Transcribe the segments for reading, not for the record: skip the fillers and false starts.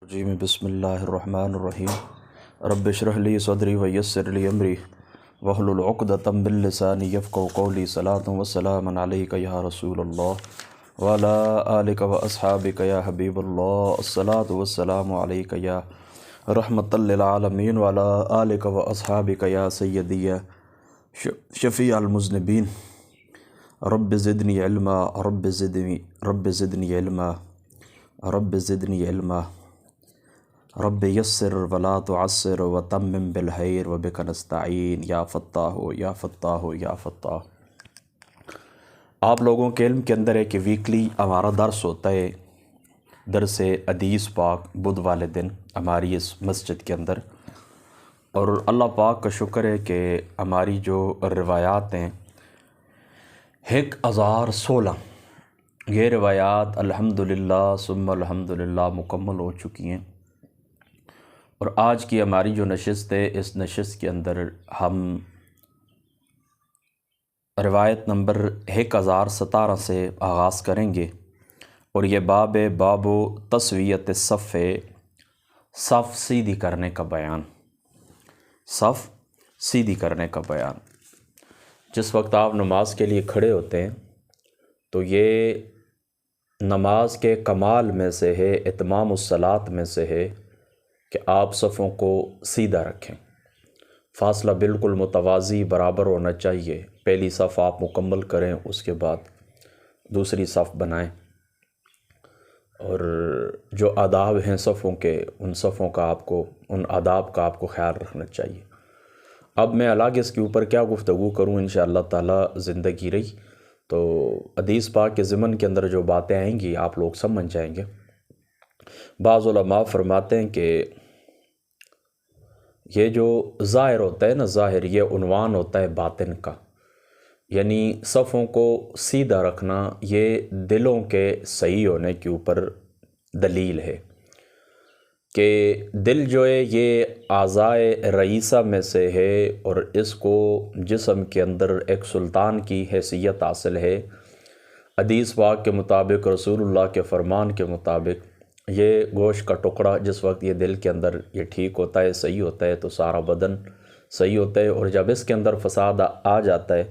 جی میں بسم اللہ الرحمن الرحیم رب اشرح لی صدری ویسر لی امری واحلل عقدۃ من لسانی یفقهوا قولی صلاۃ وسلام علیک یا رسول اللہ وعلی آلک واصحابک یا حبیب اللہ الصلاۃ والسلام علیک یا رحمۃ للعالمین وعلی آلک واصحابک یا سیدی یا شفیع المذنبین رب زدنی علما رب زدنی علما رب زدنی علما رب یسر ولا تعسر وتمم بالخیر وبک نستعین یا فتاح یا فتاح یا فتاح۔ آپ لوگوں کے علم کے اندر ہے کہ ویکلی ہمارا درس ہوتا ہے، درس حدیث پاک بدھ والے دن ہماری اس مسجد کے اندر، اور اللہ پاک کا شکر ہے کہ ہماری جو روایات ہیں 1016 یہ روایات الحمدللہ ثم الحمدللہ مکمل ہو چکی ہیں، اور آج کی ہماری جو نشست ہے اس نشست کے اندر ہم روایت نمبر 1017 سے آغاز کریں گے، اور یہ باب و تسویت صف صف سیدھی کرنے کا بیان، صف سیدھی کرنے کا بیان۔ جس وقت آپ نماز کے لیے کھڑے ہوتے ہیں تو یہ نماز کے کمال میں سے ہے، اتمام الصلاۃ میں سے ہے کہ آپ صفوں کو سیدھا رکھیں، فاصلہ بالکل متوازی برابر ہونا چاہیے۔ پہلی صف آپ مکمل کریں، اس کے بعد دوسری صف بنائیں، اور جو آداب ہیں صفوں کے، ان صفوں کا ان آداب کا آپ کو خیال رکھنا چاہیے۔ اب میں الگ اس کے اوپر کیا گفتگو کروں، انشاءاللہ تعالی زندگی رہی تو حدیث پاک کے ضمن کے اندر جو باتیں آئیں گی آپ لوگ سمجھ جائیں گے۔ بعض علماء فرماتے ہیں کہ یہ جو ظاہر ہوتا ہے نا، ظاہر یہ عنوان ہوتا ہے باطن کا، یعنی صفوں کو سیدھا رکھنا یہ دلوں کے صحیح ہونے کے اوپر دلیل ہے کہ دل جو ہے یہ اعضائے رئیسہ میں سے ہے، اور اس کو جسم کے اندر ایک سلطان کی حیثیت حاصل ہے۔ حدیث پاک کے مطابق، رسول اللہ کے فرمان کے مطابق، یہ گوشت کا ٹکڑا جس وقت یہ دل کے اندر یہ ٹھیک ہوتا ہے، صحیح ہوتا ہے، تو سارا بدن صحیح ہوتا ہے، اور جب اس کے اندر فساد آ جاتا ہے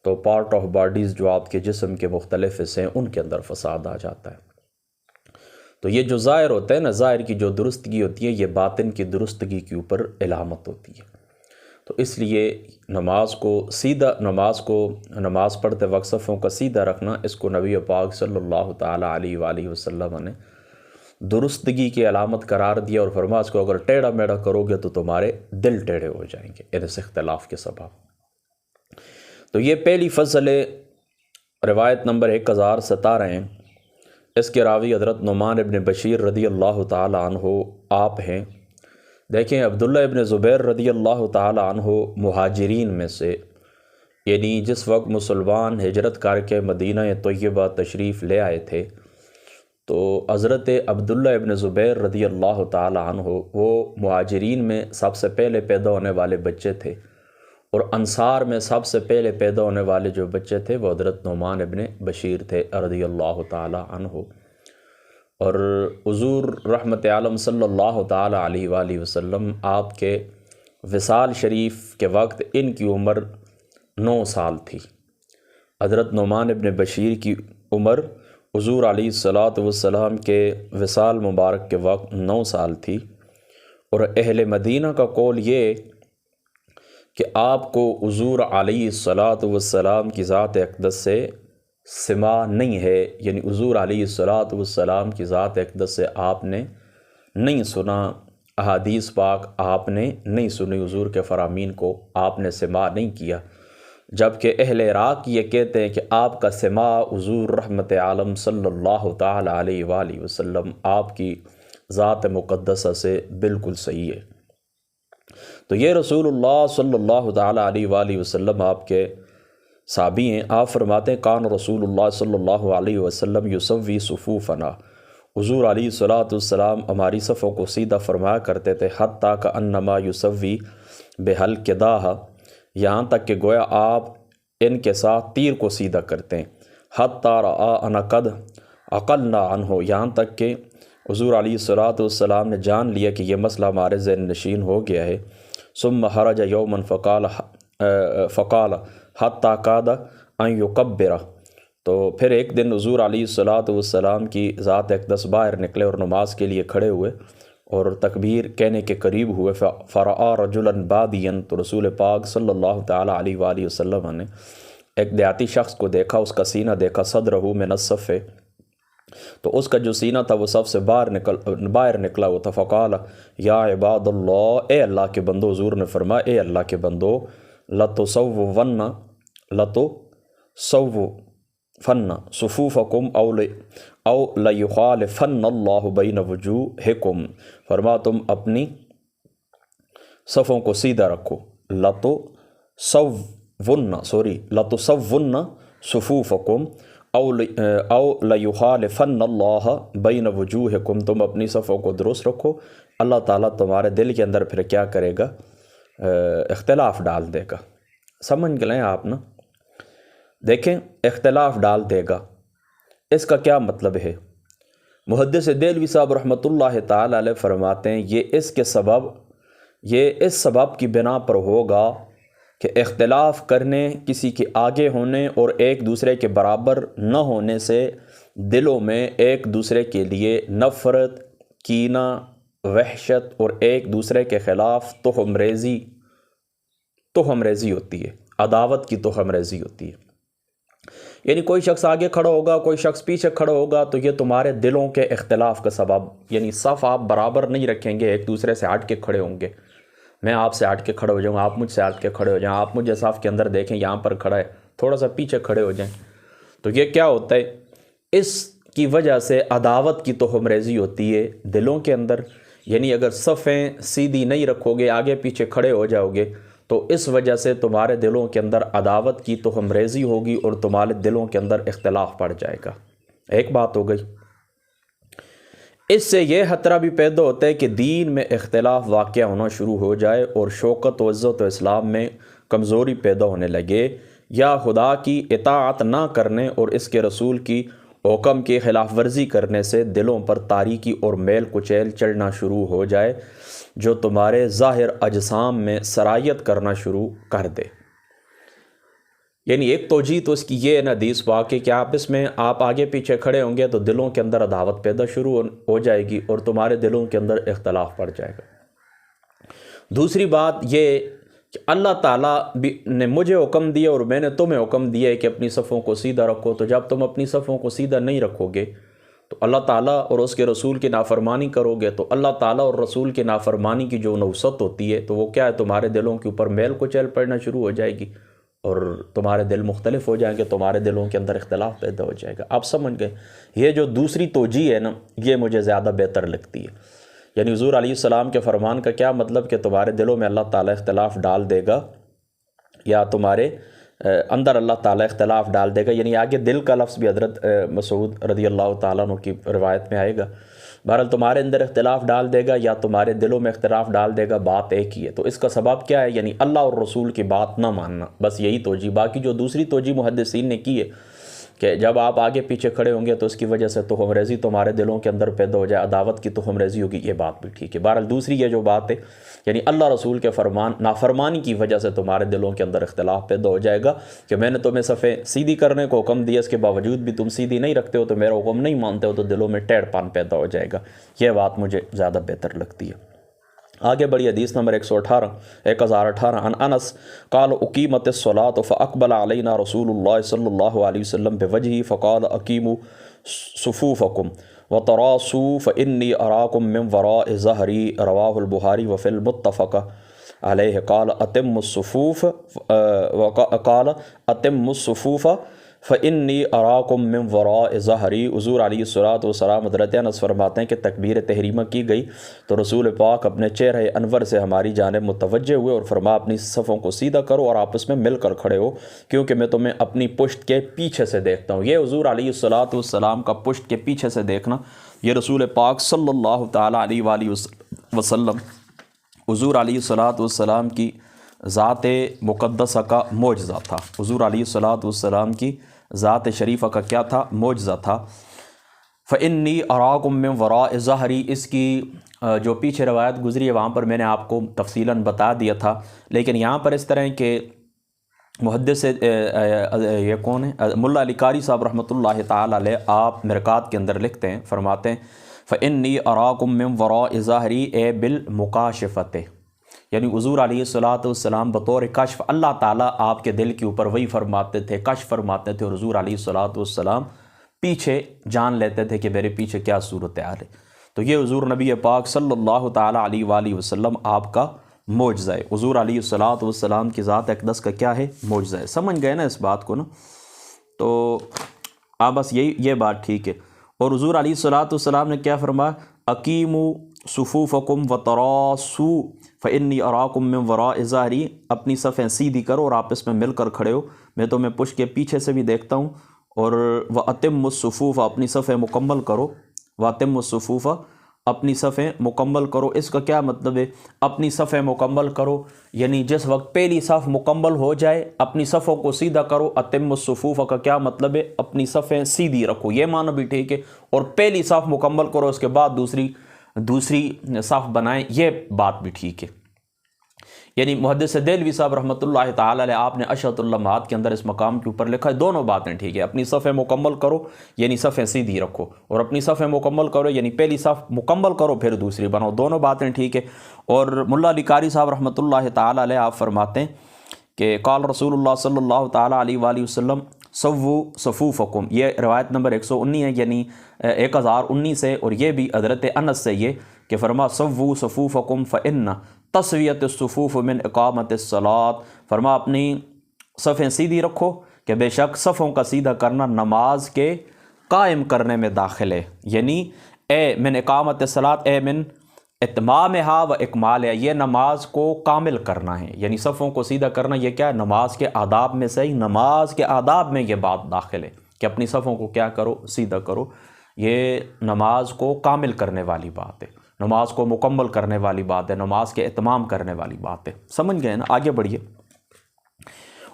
تو پارٹ آف باڈیز جو آپ کے جسم کے مختلف حصے ہیں ان کے اندر فساد آ جاتا ہے۔ تو یہ جو ظاہر ہوتا ہے نا، ظاہر کی جو درستگی ہوتی ہے یہ باطن کی درستگی کے اوپر علامت ہوتی ہے۔ تو اس لیے نماز پڑھتے وقت صفوں کا سیدھا رکھنا، اس کو نبی پاک صلی اللہ تعالیٰ علیہ وآلہ وسلم نے درستگی کی علامت قرار دیا، اور فرمایا اس کو اگر ٹیڑھا میڑھا کرو گے تو تمہارے دل ٹیڑھے ہو جائیں گے اس اختلاف کے سبب۔ تو یہ پہلی فصل ہے، روایت نمبر 1017 ہیں۔ اس کے راوی حضرت نعمان ابن بشیر رضی اللہ تعالی عنہ آپ ہیں۔ دیکھیں، عبداللہ ابن زبیر رضی اللہ تعالی عنہ مہاجرین میں سے، یعنی جس وقت مسلمان ہجرت کر کے مدینہ طیبہ تشریف لے آئے تھے تو حضرت عبداللہ ابن زبیر رضی اللہ تعالی عنہ وہ مہاجرین میں سب سے پہلے پیدا ہونے والے بچے تھے، اور انصار میں سب سے پہلے پیدا ہونے والے جو بچے تھے وہ حضرت نعمان ابن بشیر تھے رضی اللہ تعالی عنہ۔ اور حضور رحمت عالم صلی اللہ تعالی علیہ وآلہ وسلم آپ کے وصال شریف کے وقت ان کی عمر 9 سال تھی۔ حضرت نعمان ابن بشیر کی عمر حضور علیہ الصلاۃ والسلام کے وصال مبارک کے وقت 9 سال تھی، اور اہل مدینہ کا قول یہ کہ آپ کو حضور علیہ الصلاۃ والسلام کی ذات اقدس سے سما نہیں ہے، یعنی حضور علیہ الصلاۃ والسلام کی ذات اقدس سے آپ نے نہیں سنا، احادیث پاک آپ نے نہیں سنی، حضور کے فرامین کو آپ نے سما نہیں کیا، جبکہ اہل عراق یہ کہتے ہیں کہ آپ کا سما حضور رحمت عالم صلی اللہ تعالی علیہ وآلہ وسلم آپ کی ذات مقدسہ سے بالکل صحیح ہے۔ تو یہ رسول اللہ صلی اللہ تعالی علیہ وآلہ وسلم آپ کے صحابی ہیں۔ آپ فرماتے ہیں کان رسول اللہ صلی اللہ علیہ وسلم یسوی صفوفنا، حضور علیہ الصلاۃ والسلام ہماری صفوں کو سیدھا فرمایا کرتے تھے، حتیٰ کہ انما یسوی بحلقداہ، یہاں تک کہ گویا آپ ان کے ساتھ تیر کو سیدھا کرتے ہیں، حتیٰ رآ ان قد عقلنا عنہ، یہاں تک کہ حضور علیہ الصلوۃ والسلام نے جان لیا کہ یہ مسئلہ ہمارے ذہن نشین ہو گیا ہے، ثم خرج یوما فقال حتی کاد ان یکبر، تو پھر ایک دن حضور علیہ الصلوۃ والسلام کی ذات اقدس باہر نکلے اور نماز کے لیے کھڑے ہوئے اور تکبیر کہنے کے قریب ہوئے، فرآ رجلا بادیا، تو رسول پاک صلی اللہ تعالیٰ علیہ وآلہ وسلم نے ایک دیہاتی شخص کو دیکھا، اس کا سینہ دیکھا، صدرہ من الصف، تو اس کا جو سینہ تھا وہ صف سے باہر نکلا ہوا تھا، فقال یا عباد اللہ، اے اللہ کے بندو، حضور نے فرمایا اے اللہ کے بندو، لتصوون صفوفکم او لیخالفن اللہ بین وجوہکم، فرما تم اپنی صفوں کو سیدھا رکھو، لتصوون صفوفکم او لیخالفن اللہ بین وجوہکم، تم اپنی صفوں کو درست رکھو، اللہ تعالیٰ تمہارے دل کے اندر پھر کیا کرے گا، اختلاف ڈال دے گا۔ سمجھ لیں آپ نا، دیکھیں اختلاف ڈال دے گا، اس کا کیا مطلب ہے؟ محدث دہلوی صاحب رحمۃ اللہ تعالی علیہ فرماتے ہیں یہ اس سبب کی بنا پر ہوگا کہ اختلاف کرنے، کسی کے آگے ہونے اور ایک دوسرے کے برابر نہ ہونے سے دلوں میں ایک دوسرے کے لیے نفرت، کینہ، وحشت اور ایک دوسرے کے خلاف تہم ریزی ہوتی ہے، عداوت کی تہم ریزی ہوتی ہے۔ یعنی کوئی شخص آگے کھڑا ہوگا، کوئی شخص پیچھے کھڑا ہوگا، تو یہ تمہارے دلوں کے اختلاف کا سبب، یعنی صف آپ برابر نہیں رکھیں گے، ایک دوسرے سے ہٹ کے کھڑے ہوں گے، میں آپ سے ہٹ کے کھڑے ہو جاؤں، آپ مجھ سے ہٹ کے کھڑے ہو جائیں، آپ مجھے صف کے اندر دیکھیں یہاں پر کھڑا ہے، تھوڑا سا پیچھے کھڑے ہو جائیں، تو یہ کیا ہوتا ہے؟ اس کی وجہ سے عداوت کی تہم ریزی ہوتی ہے دلوں کے اندر۔ یعنی اگر صفیں سیدھی نہیں رکھو گے، آگے پیچھے کھڑے ہو جاؤ گے، تو اس وجہ سے تمہارے دلوں کے اندر عداوت کی تہم ریزی ہوگی اور تمہارے دلوں کے اندر اختلاف پڑ جائے گا۔ ایک بات ہو گئی۔ اس سے یہ خطرہ بھی پیدا ہوتا ہے کہ دین میں اختلاف واقع ہونا شروع ہو جائے اور شوکت و عزت و اسلام میں کمزوری پیدا ہونے لگے، یا خدا کی اطاعت نہ کرنے اور اس کے رسول کی حکم کی خلاف ورزی کرنے سے دلوں پر تاریکی اور میل کچیل چڑھنا شروع ہو جائے، جو تمہارے ظاہر اجسام میں سرایت کرنا شروع کر دے۔ یعنی ایک توجیہ تو اس کی یہ ہے نا حدیث پاک کہ آپس میں آپ آگے پیچھے کھڑے ہوں گے تو دلوں کے اندر عداوت پیدا شروع ہو جائے گی اور تمہارے دلوں کے اندر اختلاف پڑ جائے گا۔ دوسری بات یہ کہ اللہ تعالیٰ نے مجھے حکم دیا اور میں نے تمہیں حکم دیا ہے کہ اپنی صفوں کو سیدھا رکھو، تو جب تم اپنی صفوں کو سیدھا نہیں رکھو گے تو اللہ تعالیٰ اور اس کے رسول کی نافرمانی کرو گے، تو اللہ تعالیٰ اور رسول کی نافرمانی کی جو نوست ہوتی ہے تو وہ کیا ہے، تمہارے دلوں کے اوپر میل کچیل پڑنا شروع ہو جائے گی اور تمہارے دل مختلف ہو جائیں گے، تمہارے دلوں کے اندر اختلاف پیدا ہو جائے گا۔ آپ سمجھ گئے؟ یہ جو دوسری توجیہ ہے نا، یہ مجھے زیادہ بہتر لگتی ہے۔ یعنی حضور علیہ السلام کے فرمان کا کیا مطلب کہ تمہارے دلوں میں اللہ تعالیٰ اختلاف ڈال دے گا، یا تمہارے اندر اللہ تعالیٰ اختلاف ڈال دے گا، یعنی آگے دل کا لفظ بھی حضرت مسعود رضی اللہ تعالیٰ عنہ کی روایت میں آئے گا۔ بہرحال تمہارے اندر اختلاف ڈال دے گا یا تمہارے دلوں میں اختلاف ڈال دے گا، بات ایک ہی ہے۔ تو اس کا سبب کیا ہے؟ یعنی اللہ اور رسول کی بات نہ ماننا، بس یہی توجیہ۔ باقی جو دوسری توجیہ محدثین نے کی ہے کہ جب آپ آگے پیچھے کھڑے ہوں گے تو اس کی وجہ سے تہم ریزی تمہارے دلوں کے اندر پیدا ہو جائے، عداوت کی تہم ریزی ہوگی، یہ بات بھی ٹھیک ہے۔ بہرحال دوسری یہ جو بات ہے، یعنی اللہ رسول کے فرمان نافرمانی کی وجہ سے تمہارے دلوں کے اندر اختلاف پیدا ہو جائے گا کہ میں نے تمہیں صفیں سیدھی کرنے کو حکم دیا، اس کے باوجود بھی تم سیدھی نہیں رکھتے ہو، تو میرا حکم نہیں مانتے ہو، تو دلوں میں ٹیڑھ پان پیدا ہو جائے گا۔ یہ بات مجھے زیادہ بہتر لگتی ہے۔ آگے بڑی حدیث نمبر 1018 عن انس قال اقیمت الصلاۃ فاقبل علینا رسول اللہ صلی اللہ علیہ وسلم بوجہہ فقال اقیموا صفوفکم وتراصوا فانی اراکم من وراء ظہری، رواہ البخاری وفی المتفق علیہ قال اتموا الصفوف فانی اراکم من وراء ظہری۔ حضور علیہ الصلوۃ والسلام حضرت انس فرماتے ہیں کہ تکبیر تحریمہ کی گئی تو رسول پاک اپنے چہرہ انور سے ہماری جانب متوجہ ہوئے اور فرمایا اپنی صفوں کو سیدھا کرو اور آپس میں مل کر کھڑے ہو، کیونکہ میں تمہیں اپنی پشت کے پیچھے سے دیکھتا ہوں۔ یہ حضور علیہ الصلوۃ والسلام کا پشت کے پیچھے سے دیکھنا، یہ رسول پاک صلی اللہ تعالیٰ علیہ وآلہ وسلم، حضور علیہ الصلوۃ والسلام کی ذات مقدسہ کا معجزہ تھا۔ حضور علیہ الصلوۃ والسلام کی ذات شریفہ کا کیا تھا؟ معجزہ تھا۔ فإنی اراکم من وراء ظہری، اس کی جو پیچھے روایت گزری ہے وہاں پر میں نے آپ کو تفصیلاً بتا دیا تھا، لیکن یہاں پر اس طرح کہ محدث یہ کون ہے ملا علی قاری صاحب رحمۃ اللہ تعالی علیہ، آپ مرکات کے اندر لکھتے ہیں، فرماتے ہیں فإنی اراکم من وراء ظہری اے بالمکاشفۃ، یعنی حضور علیہ الصلوۃ والسلام بطور کشف اللہ تعالیٰ آپ کے دل کے اوپر وہی فرماتے تھے، کشف فرماتے تھے، اور حضور علیہ الصلوۃ والسلام پیچھے جان لیتے تھے کہ میرے پیچھے کیا صورتحال ہے۔ تو یہ حضور نبی پاک صلی اللہ تعالیٰ علیہ وآلہ وسلم آپ کا معجزہ ہے، حضور علیہ الصلوۃ والسلام کی ذات اقدس کا کیا ہے؟ معجزہ ہے۔ سمجھ گئے نا اس بات کو نا؟ تو آپ بس یہ بات ٹھیک ہے۔ اور حضور علیہ الصلوۃ والسلام نے کیا فرمایا؟ اقیموا صفوفکم وتراصوا فانی اراکم من وراء ظہری، اپنی صفیں سیدھی کرو اور آپس میں مل کر کھڑے ہو، میں تمہیں پشت کے پیچھے سے بھی دیکھتا ہوں، اور واتموا الصفوف، اپنی صفیں مکمل کرو، واتموا الصفوف، اپنی صفیں مکمل کرو۔ اس کا کیا مطلب ہے اپنی صفیں مکمل کرو؟ یعنی جس وقت پہلی صف مکمل ہو جائے اپنی صفوں کو سیدھا کرو۔ اتم الصفوف کا کیا مطلب ہے؟ اپنی صفیں سیدھی رکھو، یہ معنی بھی ٹھیک ہے، اور پہلی صف مکمل کرو اس کے بعد دوسری صف بنائیں، یہ بات بھی ٹھیک ہے۔ یعنی محدث دہلوی صاحب رحمۃ اللہ تعالی علیہ، آپ نے اشرۃ اللمحات کے اندر اس مقام کے اوپر لکھا ہے دونوں باتیں ٹھیک ہے، اپنی صفیں مکمل کرو یعنی صفیں سیدھی رکھو، اور اپنی صفیں مکمل کرو یعنی پہلی صف مکمل کرو پھر دوسری بناؤ، دونوں باتیں ٹھیک ہے۔ اور ملا علی قاری صاحب رحمۃ اللہ تعالی علیہ آپ فرماتے ہیں کہ قال رسول اللہ صلی اللہ تعالی علیہ وآلہ وسلم سووا صفوفکم، یہ روایت نمبر 119 ہے، یعنی 1019 ہے، اور یہ بھی حضرت انس سے یہ کہ فرما سووا صفوفکم فإن تسویۃ الصفوف من اقامت الصلاۃ، فرما اپنی صفیں سیدھی رکھو کہ بے شک صفوں کا سیدھا کرنا نماز کے قائم کرنے میں داخل ہے، یعنی اے من اقامت الصلاۃ اے من اتمامہا و اکمالہا، یہ نماز کو کامل کرنا ہے، یعنی صفوں کو سیدھا کرنا یہ کیا ہے؟ نماز کے آداب میں سے ہی، نماز کے آداب میں یہ بات داخل ہے کہ اپنی صفوں کو کیا کرو؟ سیدھا کرو، یہ نماز کو کامل کرنے والی بات ہے، نماز کو مکمل کرنے والی بات ہے، نماز کے اتمام کرنے والی بات ہے۔ سمجھ گئے نا؟ آگے بڑھیے۔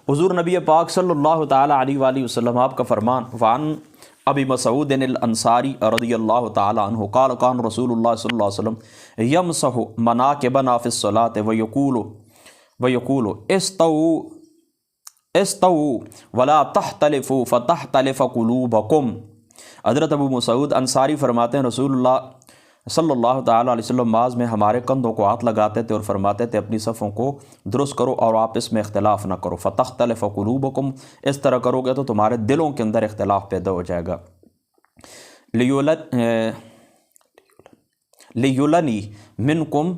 حضور نبی پاک صلی اللہ تعالی علیہ وآلہ وسلم آپ کا فرمان، وعن ابی مسعود الانصاری رضی اللہ تعالی عنہ قال کان رسول اللہ صلی اللہ علیہ وسلم یمسح مناکبنا فی الصلاۃ ویقول استووا ولا تختلفوا فتختلف قلوبکم۔ حضرت ابو مسعود انصاری فرماتے ہیں رسول اللہ صلی اللہ تعالیٰ علیہ وسلم نماز میں ہمارے کندھوں کو ہاتھ لگاتے تھے اور فرماتے تھے اپنی صفوں کو درست کرو اور آپس میں اختلاف نہ کرو، فتختلف قلوبکم، اس طرح کرو گے تو تمہارے دلوں کے اندر اختلاف پیدا ہو جائے گا۔ لیولنی منکم،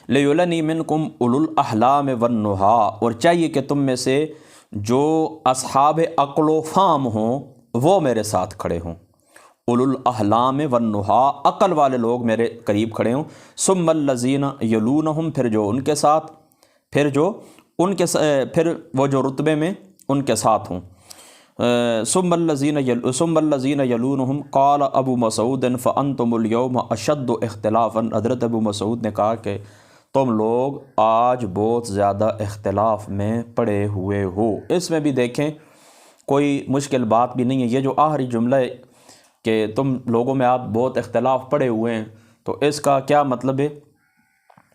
لیولنی منکم اولو الاحلام والنہا، اور چاہیے کہ تم میں سے جو اصحاب عقل و فہم ہوں وہ میرے ساتھ کھڑے ہوں، اولو الاحلام والنہا، عقل والے لوگ میرے قریب کھڑے ہوں، ثم الذین یلونہم، پھر وہ جو رتبے میں ان کے ساتھ ہوں، ثم الذین یلونہم قال ابو مسعود فانتم اليوم اشد اختلافا، حضرت ابو مسعود نے کہا کہ تم لوگ آج بہت زیادہ اختلاف میں پڑے ہوئے ہو۔ اس میں بھی دیکھیں کوئی مشکل بات بھی نہیں ہے، یہ جو آخری جملہ ہے کہ تم لوگوں میں آپ بہت اختلاف پڑے ہوئے ہیں، تو اس کا کیا مطلب ہے؟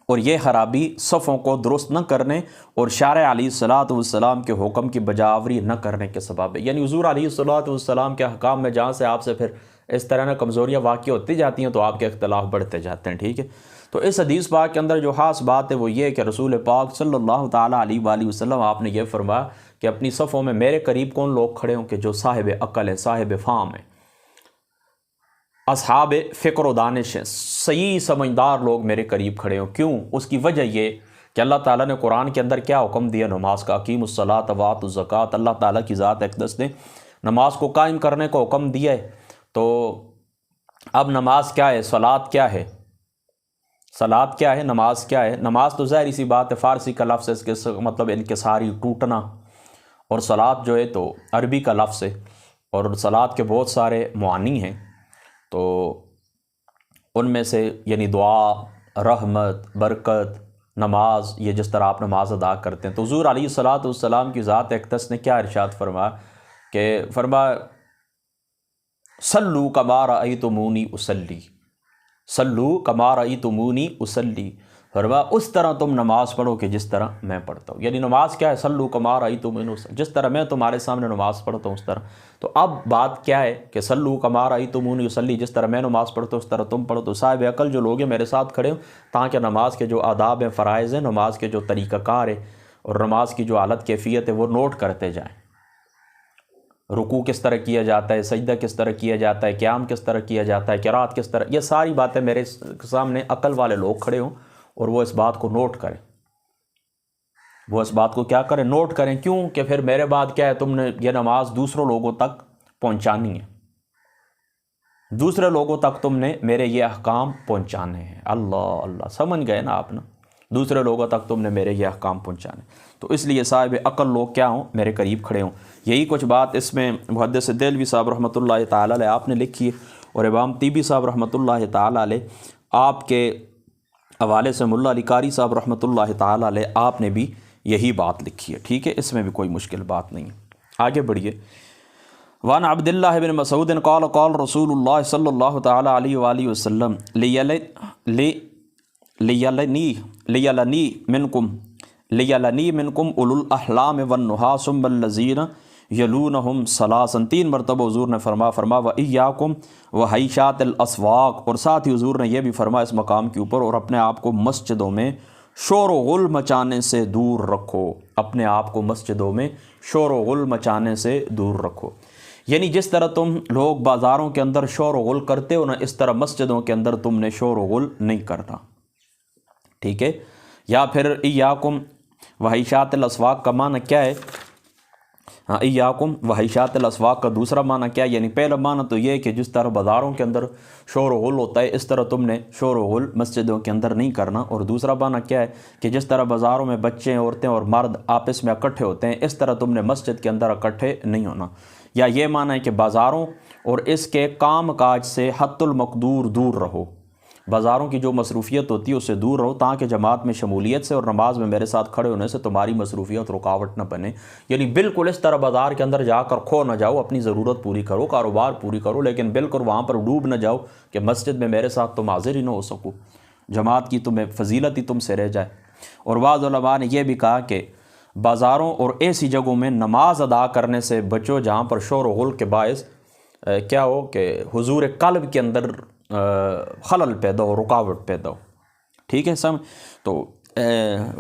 اور یہ خرابی صفوں کو درست نہ کرنے اور شارع علیہ الصلوۃ والسلام کے حکم کی بجاوری نہ کرنے کے سبب ہے، یعنی حضور علیہ الصلوۃ والسلام کے احکام میں جہاں سے آپ سے پھر اس طرح کمزوریاں واقع ہوتی جاتی ہیں تو آپ کے اختلاف بڑھتے جاتے ہیں، ٹھیک ہے۔ تو اس حدیث پاک کے اندر جو خاص بات ہے وہ یہ کہ رسول پاک صلی اللہ تعالیٰ علیہ وآلہ وسلم آپ نے یہ فرمایا کہ اپنی صفوں میں میرے قریب کون لوگ کھڑے ہوں؟ کہ جو صاحب عقل ہے، صاحب فہم ہے، اصحاب فکر و دانش ہیں، صحیح سمجھدار لوگ میرے قریب کھڑے ہوں۔ کیوں؟ اس کی وجہ یہ کہ اللہ تعالیٰ نے قرآن کے اندر کیا حکم دیا؟ نماز کا، اقیم الصلاۃ وآتوا الزکوٰۃ، اللہ تعالیٰ کی ذات اقدس نے نماز کو قائم کرنے کو حکم دیا ہے۔ تو اب نماز کیا ہے؟ صلاۃ کیا ہے؟ صلاۃ کیا ہے؟ نماز کیا ہے؟ نماز تو ظاہری سی بات ہے، فارسی کا لفظ ہے، اس کے مطلب انکساری، ٹوٹنا، اور صلاۃ جو ہے تو عربی کا لفظ ہے، اور صلاۃ کے بہت سارے معانی ہیں، تو ان میں سے یعنی دعا، رحمت، برکت، نماز، یہ جس طرح آپ نماز ادا کرتے ہیں، تو حضور علیہ الصلاۃ والسلام کی ذات اقدس نے کیا ارشاد فرمایا کہ صلو کما رأیتمونی اصلی، صلو کما رأیتمونی اصلی، فرمایا اس طرح تم نماز پڑھو کہ جس طرح میں پڑھتا ہوں۔ یعنی نماز کیا ہے؟ صلو کما رأیتمونی اصلی، جس طرح میں تمہارے سامنے نماز پڑھتا ہوں اس طرح۔ تو اب بات کیا ہے کہ صلو کما رأیتمونی اصلی، جس طرح میں نماز پڑھتا ہوں اس طرح تم پڑھو۔ تو صاحب عقل جو لوگ ہیں میرے ساتھ کھڑے ہوں تاکہ نماز کے جو آداب ہیں، فرائض ہیں، نماز کے جو طریقہ کار ہے اور نماز کی جو حالت کیفیت ہے وہ نوٹ کرتے جائیں۔ رکوع کس طرح کیا جاتا ہے، سجدہ کس طرح کیا جاتا ہے، قیام کس طرح کیا جاتا ہے، قرات کس طرح، یہ ساری باتیں میرے سامنے عقل والے لوگ کھڑے ہوں اور وہ اس بات کو نوٹ کریں، وہ اس بات کو کیا کریں؟ نوٹ کریں۔ کیوں کہ پھر میرے بعد کیا ہے، تم نے یہ نماز دوسروں لوگوں تک پہنچانی ہے، دوسرے لوگوں تک تم نے میرے یہ احکام پہنچانے ہیں۔ اللہ اللہ، سمجھ گئے نا آپ نا؟ دوسرے لوگوں تک تم نے میرے یہ احکام پہنچانے۔ تو اس لیے صاحب عقل لوگ کیا ہوں؟ میرے قریب کھڑے ہوں۔ یہی کچھ بات اس میں محدث دہلوی صاحب رحمۃ اللہ تعالیٰ علیہ آپ نے لکھی ہے، اور امام طیبی صاحب رحمۃ اللہ تعالیٰ علیہ آپ کے حوالے سے ملا علی قاری صاحب رحمۃ اللہ تعالیٰ علیہ آپ نے بھی یہی بات لکھی ہے، ٹھیک ہے؟ اس میں بھی کوئی مشکل بات نہیں ہے۔ آگے بڑھیے۔ وعن عبد اللہ بن مسعود قال قال رسول اللہ صلی اللہ تعالیٰ علیہ وآلہ وسلم لیلنی منکم اولو الاحلام والنہا ثم الذین یلونہم ثلاثا، 3 مرتبہ حضور نے فرما وإیاکم وحیشات الاسواق، اور ساتھ ہی حضور نے یہ بھی فرمایا اس مقام کے اوپر، اور اپنے آپ کو مسجدوں میں شور و غل مچانے سے دور رکھو، اپنے آپ کو مسجدوں میں شور و غل مچانے سے دور رکھو۔ یعنی جس طرح تم لوگ بازاروں کے اندر شور و غل کرتے ہو نا، اس طرح مسجدوں کے اندر تم نے شور و غل نہیں کرنا، ٹھیک ہے؟ یا پھر ایاکم وحیشات الاسواق کا معنی کیا ہے؟ ایاکم وحیشات الاسواق کا دوسرا معنی کیا ہے؟ یعنی پہلا معنی تو یہ ہے کہ جس طرح بازاروں کے اندر شور و غل ہوتا ہے اس طرح تم نے شور و غل مسجدوں کے اندر نہیں کرنا، اور دوسرا معنی کیا ہے کہ جس طرح بازاروں میں بچے، عورتیں اور مرد آپس میں اکٹھے ہوتے ہیں اس طرح تم نے مسجد کے اندر اکٹھے نہیں ہونا۔ یا یہ معنی ہے کہ بازاروں اور اس کے کام کاج سے حد المقدور دور رہو، بازاروں کی جو مصروفیت ہوتی ہے اس سے دور رہو تاکہ جماعت میں شمولیت سے اور نماز میں میرے ساتھ کھڑے ہونے سے تمہاری مصروفیت رکاوٹ نہ بنے۔ یعنی بالکل اس طرح بازار کے اندر جا کر کھو نہ جاؤ، اپنی ضرورت پوری کرو، کاروبار پوری کرو، لیکن بالکل وہاں پر ڈوب نہ جاؤ کہ مسجد میں میرے ساتھ تم حاضر ہی نہ ہو سکو، جماعت کی تمہیں فضیلت ہی تم سے رہ جائے۔ اور بعض علماء نے یہ بھی کہا کہ بازاروں اور ایسی جگہوں میں نماز ادا کرنے سے بچو جہاں پر شور و غل کے باعث کیا ہو کہ حضور قلب کے اندر خلل پیدا ہو، رکاوٹ پیدا ہو، ٹھیک ہے؟ تو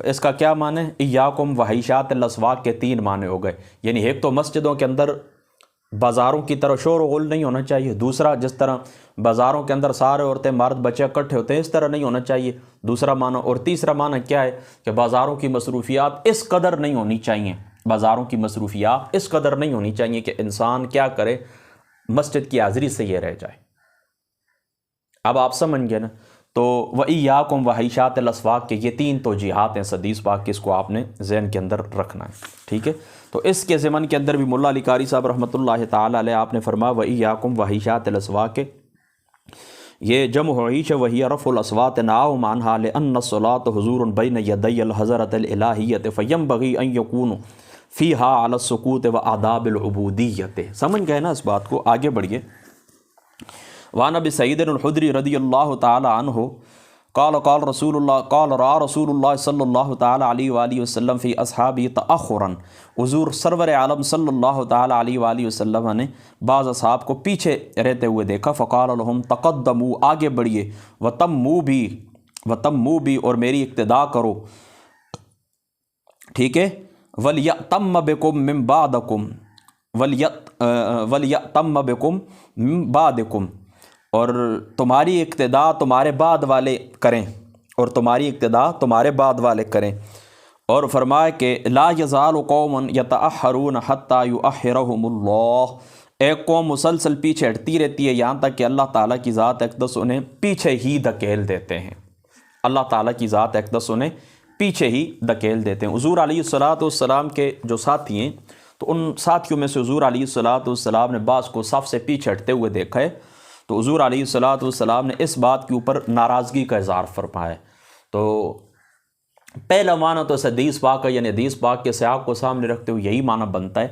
اس کا کیا معنی ہے؟ ایاکم وحیشات الاسواق کے 3 معنی ہو گئے۔ یعنی ایک تو مسجدوں کے اندر بازاروں کی طرح شور و غل نہیں ہونا چاہیے، دوسرا جس طرح بازاروں کے اندر سارے عورتیں مرد بچے اکٹھے ہوتے ہیں اس طرح نہیں ہونا چاہیے، دوسرا معنی۔ اور تیسرا معنی کیا ہے کہ بازاروں کی مصروفیات اس قدر نہیں ہونی چاہیے، بازاروں کی مصروفیات اس قدر نہیں ہونی چاہیے کہ انسان کیا کرے، مسجد کی حاضری سے یہ رہ جائے۔ اب آپ سمجھ گئے نا؟ تو وَإِيَّاكُمْ وَحَيْشَاتِ الْأَسْوَاقِ کے یہ 3 توجیحات ہیں حدیث پاک کی، اس کو آپ نے ذہن کے اندر رکھنا ہے، ٹھیک ہے؟ تو اس کے ضمن کے اندر بھی ملا علی قاری صاحب رحمۃ اللہ تعالیٰ علیہ آپ نے فرمایا وَإِيَّاكُمْ وَحَيْشَاتِ الْأَسْوَاقِ، یہ جمع عیش وہی رفع الاصوات نعو معنها لأن الصلاة حضور بین یدی الحضرۃ الالہیۃ فینبغی ان یکون فیہا علی السکوت وآداب العبودیت۔ سمجھ گئے نا اس بات کو؟ آگے بڑھیے۔ وعن ابی سعید الخدری رضی اللہ تعالی عنہ قال قال رسول اللہ صلی اللہ تعالی علیہ وآلہ وسلم فی اصحابی تأخرا، حضور سرور عالم صلی اللہ تعالی علیہ وآلہ وسلم نے بعض اصحاب کو پیچھے رہتے ہوئے دیکھا، فقال لهم تقدموا، آگے بڑھیے، وتموا بی، اور میری اقتداء کرو، ٹھیک ہے؟ ولیأتم بکم من بعدکم، ولیأتم بکم من بعدکم، اور تمہاری اقتداء تمہارے بعد والے کریں، اور تمہاری اقتداء تمہارے بعد والے کریں۔ اور فرمایا کہ لا یزال قوم یتأخرون حتی یؤخرہم اللہ، ایک قوم مسلسل پیچھے ہٹتی رہتی ہے یہاں تک کہ اللہ تعالیٰ کی ذات اقدس انہیں پیچھے ہی دھکیل دیتے ہیں، اللہ تعالیٰ کی ذات اقدس انہیں پیچھے ہی دھکیل دیتے ہیں۔ حضور علیہ الصلاۃ والسلام کے جو ساتھی ہیں تو ان ساتھیوں میں سے حضور علیہ الصلاۃ والسلام نے بعض کو صف سے پیچھے ہٹتے ہوئے دیکھا ہے، تو حضور علیہ الصلاۃ والسلام نے اس بات کے اوپر ناراضگی کا اظہار فرمایا ہے۔ تو پہلا معنی تو اس حدیث پاک کا یعنی حدیث پاک کے سیاق کو سامنے رکھتے ہوئے یہی معنی بنتا ہے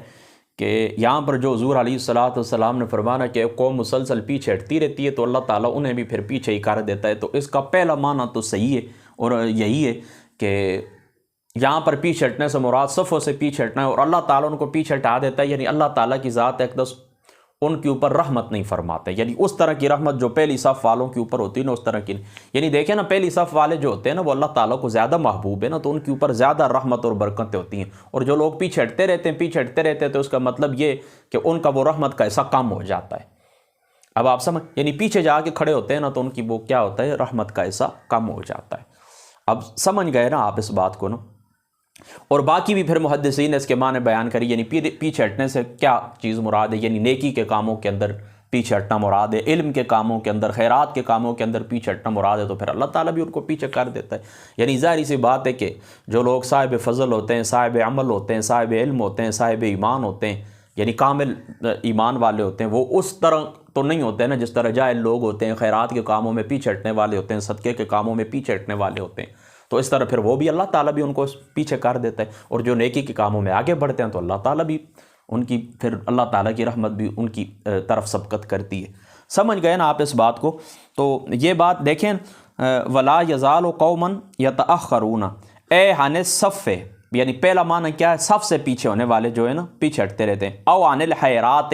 کہ یہاں پر جو حضور علیہ الصلوۃ والسلام نے فرمانا کہ قوم مسلسل پیچھے ہٹتی رہتی ہے تو اللہ تعالیٰ انہیں بھی پھر پیچھے ہی کر دیتا ہے، تو اس کا پہلا معنی تو صحیح ہے اور یہی ہے کہ یہاں پر پیچھے ہٹنے سے مراد صفوں سے پیچھے ہٹنا ہے، اور اللہ تعالیٰ ان کو پیچھے ہٹا دیتا ہے، یعنی اللہ تعالیٰ کی ذات اقدس ان کے اوپر رحمت نہیں فرماتے، یعنی اس طرح کی رحمت جو پہلی صف والوں کے اوپر ہوتی ہے نا اس طرح کی نہیں۔ یعنی دیکھیں نا پہلی صف والے جو ہوتے ہیں نا وہ اللہ تعالیٰ کو زیادہ محبوب ہے نا، تو ان کے اوپر زیادہ رحمت اور برکتیں ہوتی ہیں، اور جو لوگ پیچھے ہٹتے رہتے ہیں تو اس کا مطلب یہ کہ ان کا وہ رحمت کا حصہ کم ہو جاتا ہے۔ اب آپ سمجھ، یعنی پیچھے جا کے کھڑے ہوتے ہیں نا تو ان کی وہ کیا ہوتا ہے، رحمت کا حصہ کم ہو جاتا ہے۔ اب سمجھ گئے نا آپ اس بات کو نا، اور باقی بھی پھر محدثین نے اس کے معنی بیان کری، یعنی پیچھے ہٹنے سے کیا چیز مراد ہے، یعنی نیکی کے کاموں کے اندر پیچھے ہٹنا مراد ہے، علم کے کاموں کے اندر، خیرات کے کاموں کے اندر پیچھے ہٹنا مراد ہے، تو پھر اللہ تعالیٰ بھی ان کو پیچھے کر دیتا ہے۔ یعنی ظاہری سی بات ہے کہ جو لوگ صاحب فضل ہوتے ہیں، صاحب عمل ہوتے ہیں، صاحب علم ہوتے ہیں، صاحب ایمان ہوتے ہیں، یعنی کامل ایمان والے ہوتے ہیں، وہ اس طرح تو نہیں ہوتے ہیں نا جس طرح جاہل لوگ ہوتے ہیں، خیرات کے کاموں میں پیچھے ہٹنے والے ہوتے ہیں، صدقے کے کاموں میں پیچھے ہٹنے والے ہوتے ہیں، تو اس طرح پھر وہ بھی اللہ تعالیٰ بھی ان کو پیچھے کر دیتا ہے، اور جو نیکی کے کاموں میں آگے بڑھتے ہیں تو اللہ تعالیٰ بھی ان کی پھر اللہ تعالیٰ کی رحمت بھی ان کی طرف سبقت کرتی ہے۔ سمجھ گئے نا آپ اس بات کو؟ تو یہ بات دیکھیں، ولا یزال قوما یتأخرون اے عن الصف، یعنی پہلا معنی کیا ہے، صف سے پیچھے ہونے والے جو ہے نا پیچھے ہٹتے رہتے ہیں، او عن الخیرات،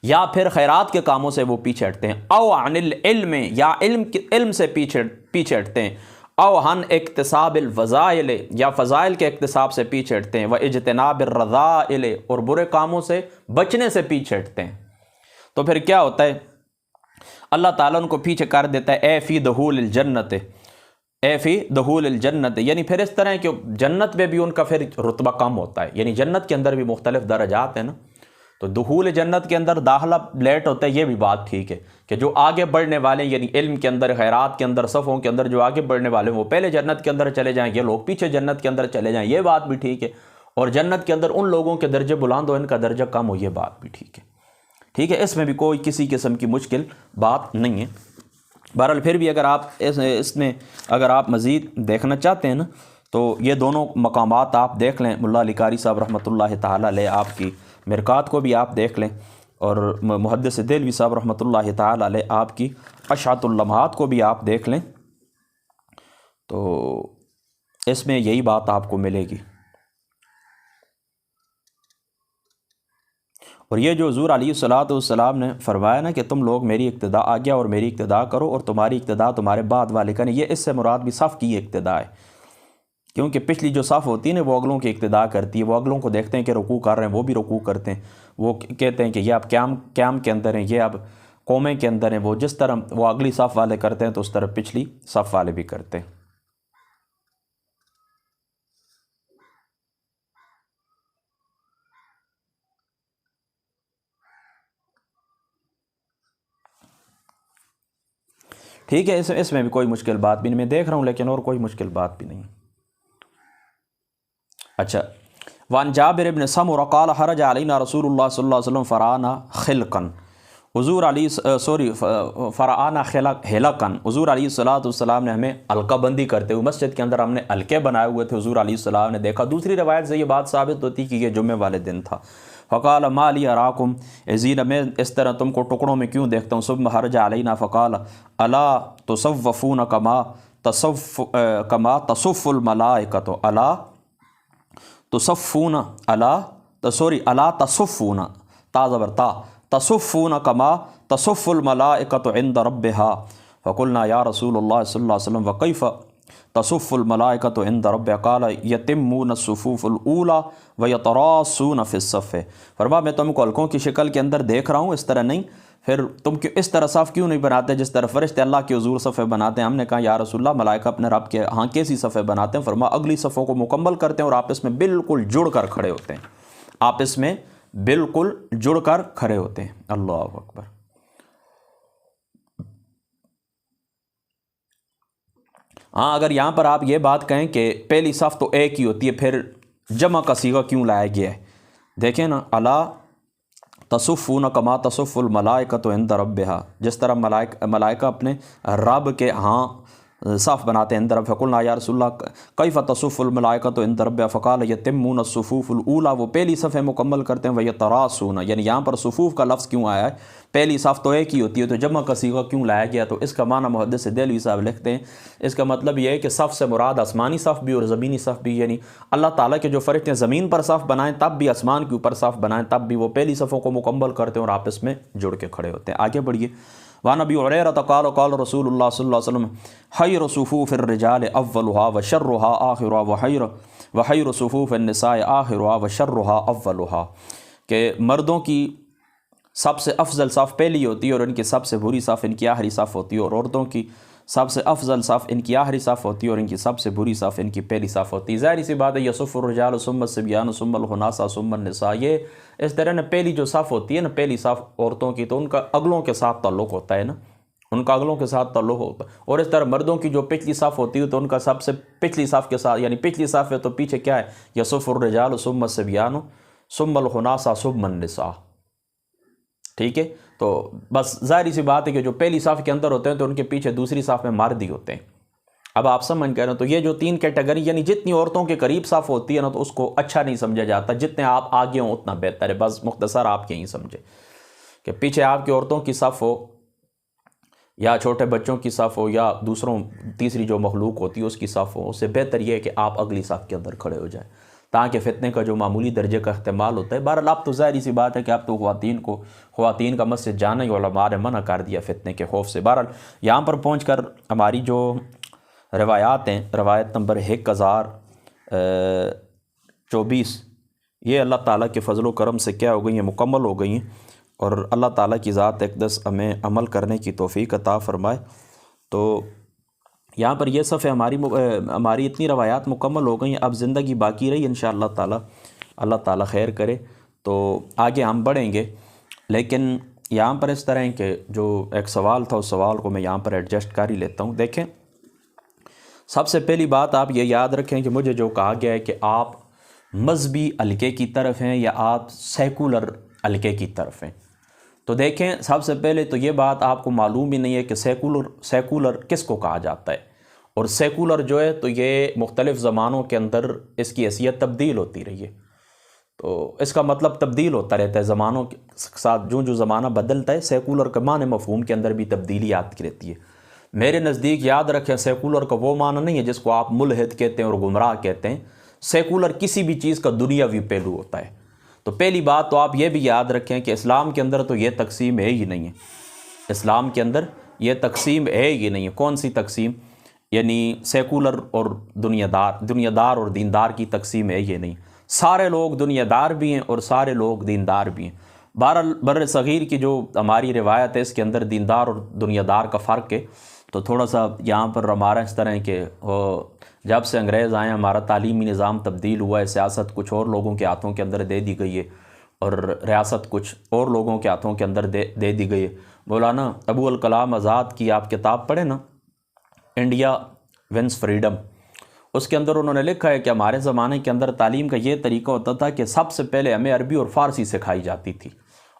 یا پھر خیرات کے کاموں سے وہ پیچھے ہٹتے ہیں، او عن العلم، یا علم سے پیچھے ہٹتے ہیں، او عن اکتساب الفضائل، یا فضائل کے اکتساب سے پیچھے ہٹتے ہیں، و اجتناب الرذائل، اور برے کاموں سے بچنے سے پیچھے ہٹتے ہیں، تو پھر کیا ہوتا ہے، اللہ تعالیٰ ان کو پیچھے کر دیتا ہے، اے فی دخول الجنت، اے فی دخول الجنت، یعنی پھر اس طرح کہ جنت میں بھی ان کا پھر رتبہ کم ہوتا ہے، یعنی جنت کے اندر بھی مختلف درجات ہیں نا، تو دخول جنت کے اندر داخلہ لیٹ ہوتا ہے، یہ بھی بات ٹھیک ہے کہ جو آگے بڑھنے والے یعنی علم کے اندر، خیرات کے اندر، صفوں کے اندر جو آگے بڑھنے والے ہیں وہ پہلے جنت کے اندر چلے جائیں، یہ لوگ پیچھے جنت کے اندر چلے جائیں، یہ بات بھی ٹھیک ہے، اور جنت کے اندر ان لوگوں کے درجے بلند ہو، ان کا درجہ کم ہو، یہ بات بھی ٹھیک ہے، ٹھیک ہے، اس میں بھی کوئی کسی قسم کی مشکل بات نہیں ہے۔ بہرحال پھر بھی اگر آپ اس میں اگر آپ مزید دیکھنا چاہتے ہیں نا تو یہ دونوں مقامات آپ دیکھ لیں، ملا علی قاری صاحب رحمۃ اللہ تعالیٰ علیہ آپ کی مرکات کو بھی آپ دیکھ لیں، اور محدث دہلوی صاحب رحمۃ اللہ تعالیٰ علیہ آپ کی اشعۃ اللمحات کو بھی آپ دیکھ لیں، تو اس میں یہی بات آپ کو ملے گی۔ اور یہ جو حضور علیہ الصلوۃ والسلام نے فرمایا نا کہ تم لوگ میری اقتداء آگیا اور میری اقتداء کرو، اور تمہاری اقتداء تمہارے بعد والے کریں، یہ اس سے مراد بھی صف کی اقتداء ہے، کیونکہ پچھلی جو صف ہوتی ہے نا وہ اگلوں کی اقتداء کرتی ہے، وہ اگلوں کو دیکھتے ہیں کہ رکوع کر رہے ہیں، وہ بھی رکوع کرتے ہیں، وہ کہتے ہیں کہ یہ اب قیام کے اندر ہیں، یہ اب قومیں کے اندر ہیں، وہ جس طرح وہ اگلی صف والے کرتے ہیں تو اس طرح پچھلی صف والے بھی کرتے ہیں۔ ٹھیک ہے، اس میں بھی کوئی مشکل بات بھی نہیں، میں دیکھ رہا ہوں لیکن اور کوئی مشکل بات بھی نہیں۔ اچھا، وان جابر بن سمرہ قال خرج علینا رسول اللہ صلی اللہ علیہ وسلم فرانا خلقا، حضور فرانا خلقا، حضور علیہ الصلوۃ والسلام نے ہمیں حلقہ بندی کرتے ہوئے مسجد کے اندر ہم نے حلقے بنائے ہوئے تھے، حضور علیہ السلام نے دیکھا۔ دوسری روایت سے یہ بات ثابت ہوتی کہ یہ جمعے والے دن تھا۔ فقال ما لی اراکم ازین، میں اس طرح تم کو ٹکڑوں میں کیوں دیکھتا ہوں؟ ثم خرج علینا فقال الا تصفون کما تصف الملائکۃ، الا تصفون، الا تصفون، تا زبر تا، تصفون کما تصف الملائکۃ عند ربها، فقلنا یا رسول اللہ صلی اللہ علیہ وسلم وکیف تصف الملائکۃ عند ربها؟ قال یتمون الصفوف الاولی ویتراصون فی الصف، فرمایا میں تم کو حلقوں کی شکل کے اندر دیکھ رہا ہوں، اس طرح نہیں، پھر تم کیوں اس طرح صف کیوں نہیں بناتے جس طرح فرشتے اللہ کے حضور صفیں بناتے ہیں؟ ہم نے کہا یا رسول اللہ ملائکہ اپنے رب کے ہاں کیسی صفیں بناتے ہیں؟ فرمایا اگلی صفوں کو مکمل کرتے ہیں اور آپس میں بالکل جڑ کر کھڑے ہوتے ہیں، آپس میں بالکل جڑ کر کھڑے ہوتے ہیں۔ اللہ اکبر۔ ہاں، اگر یہاں پر آپ یہ بات کہیں کہ پہلی صف تو ایک ہی ہوتی ہے، پھر جمع کا صیغہ کیوں لایا گیا ہے؟ دیکھیں نا، الا تصفون کما تصف الملائکۃ عند ربها، جس طرح ملائکہ اپنے رب کے ہاں صاف بناتے ہیں اندر. فقلنا یا رسول اللہ کیف تصف الملائکۃ عند ربها فقال یتمون الصفوف الاولى، وہ پہلی صفیں مکمل کرتے ہیں. ویتراصون، یعنی یہاں پر صفوف کا لفظ کیوں آیا ہے؟ پہلی صف تو ایک ہی ہوتی ہے تو جمع کا صیغہ کیوں لایا گیا؟ تو اس کا معنی محدث دہلوی صاحب لکھتے ہیں اس کا مطلب یہ ہے کہ صف سے مراد آسمانی صف بھی اور زمینی صف بھی، یعنی اللہ تعالیٰ کے جو فرشتے زمین پر صف بنائیں تب بھی آسمان کے اوپر صف بنائیں تب بھی وہ پہلی صفوں کو مکمل کرتے ہیں اور آپس میں جڑ کے کھڑے ہوتے ہیں. آگے بڑھیے. وعن ابی ہریرہ قال قال رسول اللہ صلی اللہ علیہ وسلم خیر صفوف الرجال اولها وشرها آخرها وخیر صفوف النساء آخرها وشرها اولها، کہ مردوں کی سب سے افضل صف پہلی ہوتی ہے اور ان کی سب سے بری صف ان کی آخری صف ہوتی ہے، اور عورتوں کی سب سے افضل صف ان کی آخری صف ہوتی ہے اور ان کی سب سے بری صف ان کی پہلی صف ہوتی ہے. ظاہری سی بات ہے یصف الرجال ثم الصبیان ثم الخناسہ ثم النساء، یہ اس طرح نا پہلی جو صف ہوتی ہے نا پہلی صف عورتوں کی تو ان کا اگلوں کے ساتھ تعلق ہوتا ہے نا، ان کا اگلوں کے ساتھ تعلق ہوتا ہے. اور اس طرح مردوں کی جو پچھلی صف ہوتی ہے تو ان کا سب سے پچھلی صف کے ساتھ، یعنی پچھلی صف ہے تو پیچھے کیا ہے؟ یصف الرجال ثم الصبیان ثم الخناسہ ثم النساء. ٹھیک ہے، تو بس ظاہری سی بات ہے کہ جو پہلی صف کے اندر ہوتے ہیں تو ان کے پیچھے دوسری صف میں مرد ہی ہوتے ہیں. اب آپ سمجھ کہہ رہے ہیں تو یہ جو تین کیٹیگری، یعنی جتنی عورتوں کے قریب صف ہوتی ہے نا تو اس کو اچھا نہیں سمجھا جاتا، جتنے آپ آگے ہوں اتنا بہتر ہے. بس مختصر آپ یہی سمجھے کہ پیچھے آپ کی عورتوں کی صف ہو یا چھوٹے بچوں کی صف ہو یا دوسروں تیسری جو مخلوق ہوتی ہے اس کی صف ہو، اس سے بہتر یہ ہے کہ آپ اگلی صف کے اندر کھڑے ہو جائیں تاکہ فتنے کا جو معمولی درجے کا احتمال ہوتا ہے. بہرحال اب تو ظاہری سی بات ہے کہ اب تو خواتین کا مسجد جانا ہی علماء نے منع کر دیا فتنے کے خوف سے. بہرحال یہاں پر پہنچ کر ہماری جو روایات ہیں، روایت نمبر 1024، یہ اللہ تعالیٰ کے فضل و کرم سے کیا ہو گئی ہیں؟ مکمل ہو گئی ہیں، اور اللہ تعالیٰ کی ذات اقدس ہمیں عمل کرنے کی توفیق عطا فرمائے. تو یہاں پر یہ صفحہ ہماری اتنی روایات مکمل ہو گئی ہیں. اب زندگی باقی رہی انشاءاللہ تعالیٰ، اللہ تعالیٰ خیر کرے تو آگے ہم بڑھیں گے. لیکن یہاں پر اس طرح کہ جو ایک سوال تھا اس سوال کو میں یہاں پر ایڈجسٹ کر ہی لیتا ہوں. دیکھیں، سب سے پہلی بات آپ یہ یاد رکھیں کہ مجھے جو کہا گیا ہے کہ آپ مذہبی حلقے کی طرف ہیں یا آپ سیکولر حلقے کی طرف ہیں. تو دیکھیں، سب سے پہلے تو یہ بات آپ کو معلوم ہی نہیں ہے کہ سیکولر کس کو کہا جاتا ہے، اور سیکولر جو ہے تو یہ مختلف زمانوں کے اندر اس کی حیثیت تبدیل ہوتی رہی ہے. تو اس کا مطلب تبدیل ہوتا رہتا ہے زمانوں کے ساتھ، جو زمانہ بدلتا ہے سیکولر کے معنی مفہوم کے اندر بھی تبدیلی آتی رہتی ہے. میرے نزدیک یاد رکھیں سیکولر کا وہ معنی نہیں ہے جس کو آپ ملحد کہتے ہیں اور گمراہ کہتے ہیں. سیکولر کسی بھی چیز کا دنیاوی پہلو ہوتا ہے. تو پہلی بات تو آپ یہ بھی یاد رکھیں کہ اسلام کے اندر تو یہ تقسیم ہے ہی نہیں ہے. اسلام کے اندر یہ تقسیم ہے ہی نہیں ہے. کون سی تقسیم؟ یعنی سیکولر اور دنیا دار اور دیندار کی تقسیم ہے یہ نہیں. سارے لوگ دنیا دار بھی ہیں اور سارے لوگ دیندار بھی ہیں. بہرحال بر صغیر کی جو ہماری روایت ہے اس کے اندر دیندار اور دنیا دار کا فرق ہے. تو تھوڑا سا یہاں پر ہمارا اس طرح کہ جب سے انگریز آئے ہمارا تعلیمی نظام تبدیل ہوا ہے. سیاست کچھ اور لوگوں کے ہاتھوں کے اندر دے دی گئی ہے اور ریاست کچھ اور لوگوں کے ہاتھوں کے اندر دے دی گئی ہے. مولانا ابو الکلام آزاد کی آپ کتاب پڑھیں نا، انڈیا ونس فریڈم، اس کے اندر انہوں نے لکھا ہے کہ ہمارے زمانے کے اندر تعلیم کا یہ طریقہ ہوتا تھا کہ سب سے پہلے ہمیں عربی اور فارسی سکھائی جاتی تھی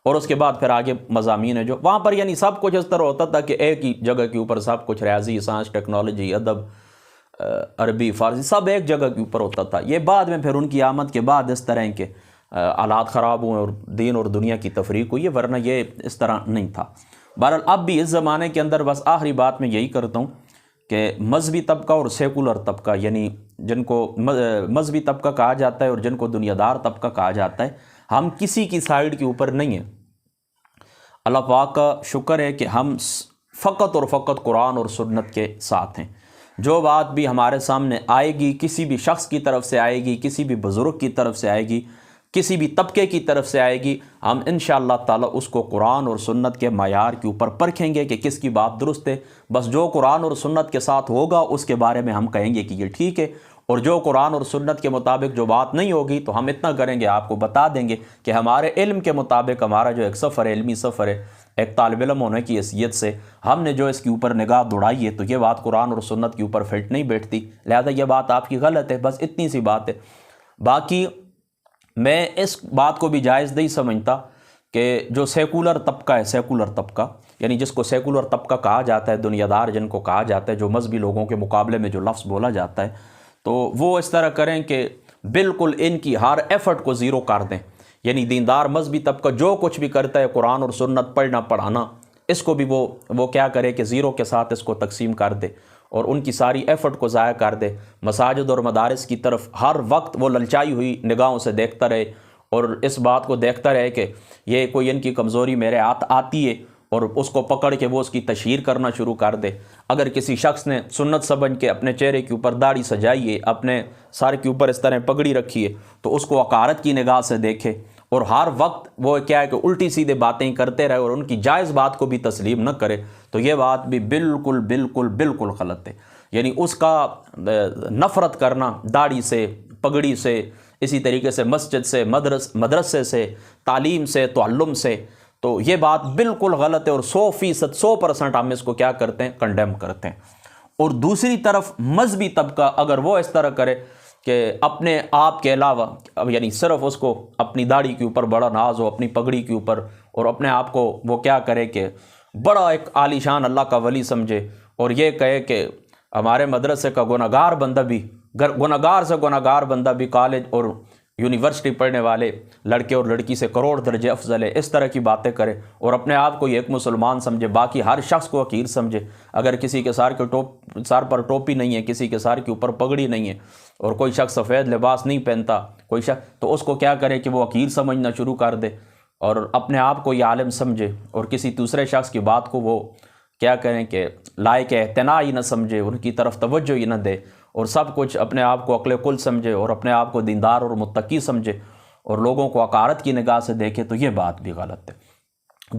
اور اس کے بعد پھر آگے مضامین ہے جو وہاں پر، یعنی سب کچھ اس طرح ہوتا تھا کہ ایک ہی جگہ کے اوپر سب کچھ، ریاضی، سائنس، ٹیکنالوجی، ادب، عربی، فارسی، سب ایک جگہ کے اوپر ہوتا تھا. یہ بعد میں پھر ان کی آمد کے بعد اس طرح کے حالات خراب ہوئے اور دین اور دنیا کی تفریق ہوئی ہے، ورنہ یہ اس طرح نہیں تھا. بہرحال اب بھی اس زمانے کے اندر بس آخری بات میں یہی کرتا ہوں کہ مذہبی طبقہ اور سیکولر طبقہ، یعنی جن کو مذہبی طبقہ کہا جاتا ہے اور جن کو دنیا دار طبقہ کہا جاتا ہے، ہم کسی کی سائیڈ کے اوپر نہیں ہیں. اللہ پاک کا شکر ہے کہ ہم فقط اور فقط قرآن اور سنت کے ساتھ ہیں. جو بات بھی ہمارے سامنے آئے گی، کسی بھی شخص کی طرف سے آئے گی، کسی بھی بزرگ کی طرف سے آئے گی، کسی بھی طبقے کی طرف سے آئے گی، ہم انشاءاللہ تعالیٰ اس کو قرآن اور سنت کے معیار کے اوپر پرکھیں گے کہ کس کی بات درست ہے. بس جو قرآن اور سنت کے ساتھ ہوگا اس کے بارے میں ہم کہیں گے کہ یہ ٹھیک ہے، اور جو قرآن اور سنت کے مطابق جو بات نہیں ہوگی تو ہم اتنا کریں گے، آپ کو بتا دیں گے کہ ہمارے علم کے مطابق ہمارا جو ایک سفر ہے، علمی سفر ہے، ایک طالب علم ہونے کی حیثیت سے ہم نے جو اس کے اوپر نگاہ دوڑائی ہے تو یہ بات قرآن اور سنت کے اوپر فٹ نہیں بیٹھتی، لہذا یہ بات آپ کی غلط ہے. بس اتنی سی بات ہے. باقی میں اس بات کو بھی جائز نہیں سمجھتا کہ جو سیکولر طبقہ ہے، سیکولر طبقہ یعنی جس کو سیکولر طبقہ کہا جاتا ہے، دنیا دار جن کو کہا جاتا ہے، جو مذہبی لوگوں کے مقابلے میں جو لفظ بولا جاتا ہے، تو وہ اس طرح کریں کہ بالکل ان کی ہر ایفرٹ کو زیرو کر دیں. یعنی دیندار مذہبی طبقہ جو کچھ بھی کرتا ہے، قرآن اور سنت پڑھنا پڑھانا، اس کو بھی وہ کیا کرے کہ زیرو کے ساتھ اس کو تقسیم کر دے اور ان کی ساری ایفرٹ کو ضائع کر دے. مساجد اور مدارس کی طرف ہر وقت وہ للچائی ہوئی نگاہوں سے دیکھتا رہے اور اس بات کو دیکھتا رہے کہ یہ کوئی ان کی کمزوری میرے ہاتھ آتی ہے، اور اس کو پکڑ کے وہ اس کی تشہیر کرنا شروع کر دے. اگر کسی شخص نے سنت سمجھ کے اپنے چہرے کے اوپر داڑھی سجائی ہے، اپنے سر کے اوپر اس طرح پگڑی رکھی ہے، تو اس کو حقارت کی نگاہ سے دیکھے اور ہر وقت وہ کیا ہے کہ الٹی سیدھے باتیں کرتے رہے اور ان کی جائز بات کو بھی تسلیم نہ کرے، تو یہ بات بھی بالکل بالکل بالکل غلط ہے. یعنی اس کا نفرت کرنا داڑھی سے، پگڑی سے، اسی طریقے سے مسجد سے، مدرسے سے، تعلیم سے، تعلم سے، تو یہ بات بالکل غلط ہے اور 100% 100% ہم اس کو کیا کرتے ہیں، کنڈیم کرتے ہیں. اور دوسری طرف مذہبی طبقہ اگر وہ اس طرح کرے کہ اپنے آپ کے علاوہ، یعنی صرف اس کو اپنی داڑھی کے اوپر بڑا ناز ہو، اپنی پگڑی کے اوپر، اور اپنے آپ کو وہ کیا کرے کہ بڑا ایک عالی شان اللہ کا ولی سمجھے، اور یہ کہے کہ ہمارے مدرسے کا گناہگار بندہ بھی، گناہگار سے گناہگار بندہ بھی کالج اور یونیورسٹی پڑھنے والے لڑکے اور لڑکی سے کروڑ درجے افضل ہے، اس طرح کی باتیں کرے اور اپنے آپ کو ایک مسلمان سمجھے، باقی ہر شخص کو حقیر سمجھے. اگر کسی کے سر پر ٹوپی نہیں ہے، کسی کے سر کے اوپر پگڑی نہیں ہے، اور کوئی شخص سفید لباس نہیں پہنتا کوئی شخص، تو اس کو کیا کرے کہ وہ حقیر سمجھنا شروع کر دے اور اپنے آپ کو یہ عالم سمجھے، اور کسی دوسرے شخص کی بات کو وہ کیا کریں کہ لائق اعتنا ہی نہ سمجھے، ان کی طرف توجہ ہی نہ دے، اور سب کچھ اپنے آپ کو عقل کل سمجھے اور اپنے آپ کو دیندار اور متقی سمجھے اور لوگوں کو حقارت کی نگاہ سے دیکھے، تو یہ بات بھی غلط ہے.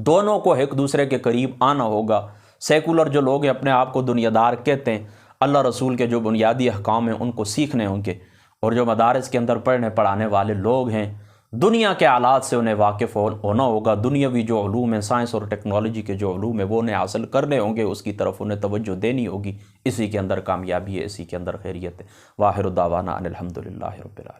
دونوں کو ایک دوسرے کے قریب آنا ہوگا. سیکولر جو لوگ ہیں اپنے آپ کو دنیا دار کہتے ہیں، اللہ رسول کے جو بنیادی احکام ہیں ان کو سیکھنے ہوں گے، اور جو مدارس کے اندر پڑھنے پڑھانے والے لوگ ہیں دنیا کے حالات سے انہیں واقف ہونا ہوگا. دنیاوی جو علوم ہیں، سائنس اور ٹیکنالوجی کے جو علوم ہیں وہ انہیں حاصل کرنے ہوں گے، اس کی طرف انہیں توجہ دینی ہوگی. اسی کے اندر کامیابی ہے، اسی کے اندر خیریت ہے. واخر دعوانا ان الحمدللہ رب العالمین.